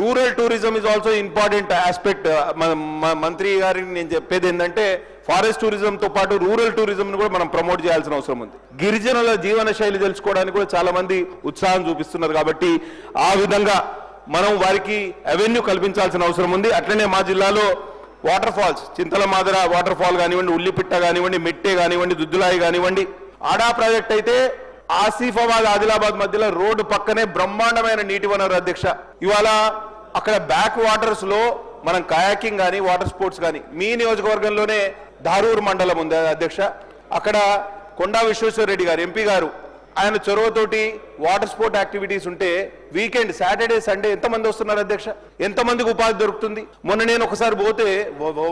Rural tourism is also important aspect. మంత్రి గారికి నేను చెప్పేది ఏంటంటే ఫారెస్ట్ టూరిజంతో పాటు రూరల్ టూరిజంను కూడా మనం ప్రమోట్ చేయాల్సిన అవసరం ఉంది. గిరిజనుల జీవన శైలి తెలుసుకోవడానికి కూడా చాలా మంది ఉత్సాహం చూపిస్తున్నారు. కాబట్టి ఆ విధంగా మనం వారికి అవెన్యూ కల్పించాల్సిన అవసరం ఉంది. అట్లనే మా జిల్లాలో వాటర్ ఫాల్స్, చింతల మాదర వాటర్ ఫాల్ కానివ్వండి, ఉల్లిపిట్ట కానివ్వండి, మెట్టే కానివ్వండి, దుద్దులాయి కానివ్వండి, ఆడా ప్రాజెక్ట్ అయితే ఆసిఫాబాద్ ఆదిలాబాద్ మధ్యలో రోడ్డు పక్కనే బ్రహ్మాండమైన నీటి వనరు అధ్యక్ష. ఇవాళ అక్కడ బ్యాక్ వాటర్స్ లో మనం కయాకింగ్ కానీ వాటర్ స్పోర్ట్స్ కానీ, మీ నియోజకవర్గంలోనే ధారూర్ మండలం ఉంది అధ్యక్ష. అక్కడ కొండా విశ్వేశ్వరరెడ్డి గారు ఎంపీ గారు ఆయన చొరవతోటి వాటర్ స్పోర్ట్ యాక్టివిటీస్ ఉంటే వీకెండ్ సాటర్డే సండే ఎంతమంది వస్తున్నారు అధ్యక్ష, ఎంతమందికి ఉపాధి దొరుకుతుంది. మొన్న నేను ఒకసారి పోతే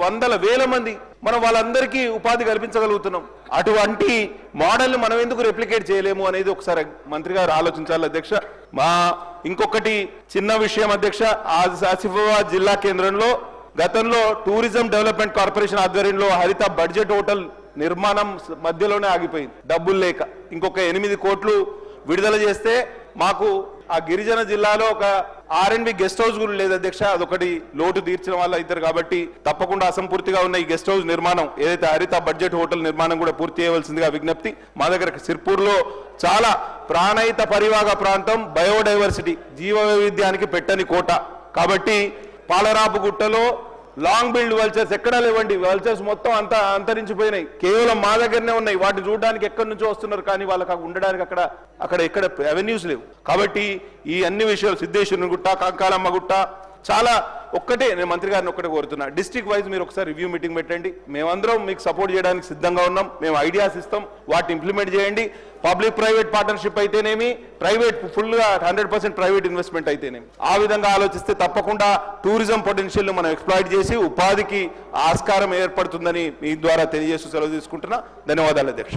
వందల వేల మంది మనం వాళ్ళందరికీ ఉపాధి కల్పించగలుగుతున్నాం. అటువంటి మోడల్ని మనం ఎందుకు రెప్లికేట్ చేయలేము అనేది ఒకసారి మంత్రి గారు ఆలోచించాలి అధ్యక్ష. ఇంకొకటి చిన్న విషయం అధ్యక్ష, ఆసిఫాబాద్ జిల్లా కేంద్రంలో గతంలో టూరిజం డెవలప్మెంట్ కార్పొరేషన్ ఆధ్వర్యంలో హరిత బడ్జెట్ హోటల్ నిర్మాణం మధ్యలోనే ఆగిపోయింది డబ్బులు లేక. ఇంకొక 8 కోట్లు విడుదల చేస్తే మాకు ఆ గిరిజన జిల్లాలో ఒక R&B గెస్ట్ హౌస్ కూడా లేదు అధ్యక్ష. అదొకటి లోటు తీర్చిన వాళ్ళు అవుతారు. కాబట్టి తప్పకుండా అసంపూర్తిగా ఉన్న ఈ గెస్ట్ హౌస్ నిర్మాణం ఏదైతే హరిత బడ్జెట్ హోటల్ నిర్మాణం కూడా పూర్తి చేయవలసిందిగా విజ్ఞప్తి. మా దగ్గర సిర్పూర్లో చాలా ప్రాణహిత పరివాహ ప్రాంతం, బయోడైవర్సిటీ జీవ వైవిధ్యానికి పెట్టని కోట. కాబట్టి పాలరాపు గుట్టలో లాంగ్ బిల్డ్ వల్చర్స్ ఎక్కడా లేవండి. వల్చర్స్ మొత్తం అంతా అంతరించిపోయినాయి. కేవలం మా దగ్గరనే ఉన్నాయి. వాటిని చూడడానికి ఎక్కడి నుంచో వస్తున్నారు, కానీ వాళ్ళకి ఉండడానికి అక్కడ ఎక్కడ అవెన్యూస్ లేవు. కాబట్టి ఈ అన్ని విషయాలు సిద్ధేశ్వరుని గుట్ట, కంకాలమ్మ గుట్ట చాలా ఒక్కటే నేను మంత్రి గారిని ఒక్కటే కోరుతున్నా, డిస్ట్రిక్ట్ వైజ్ మీరు ఒకసారి రివ్యూ మీటింగ్ పెట్టండి. మేమందరం మీకు సపోర్ట్ చేయడానికి సిద్ధంగా ఉన్నాం. మేము ఐడియాస్ ఇస్తాం, వాటిని ఇంప్లిమెంట్ చేయండి. పబ్లిక్ ప్రైవేట్ పార్ట్నర్షిప్ అయితేనేమి, ప్రైవేట్ ఫుల్గా 100% ప్రైవేట్ ఇన్వెస్ట్మెంట్ అయితేనేమి, ఆ విధంగా ఆలోచిస్తే తప్పకుండా టూరిజం పొటెన్షియల్ మనం ఎక్స్ప్లాయిట్ చేసి ఉపాధికి ఆస్కారం ఏర్పడుతుందని మీ ద్వారా తెలియజేస్తూ సెలవు తీసుకుంటున్నా. ధన్యవాదాలు అధ్యక్ష.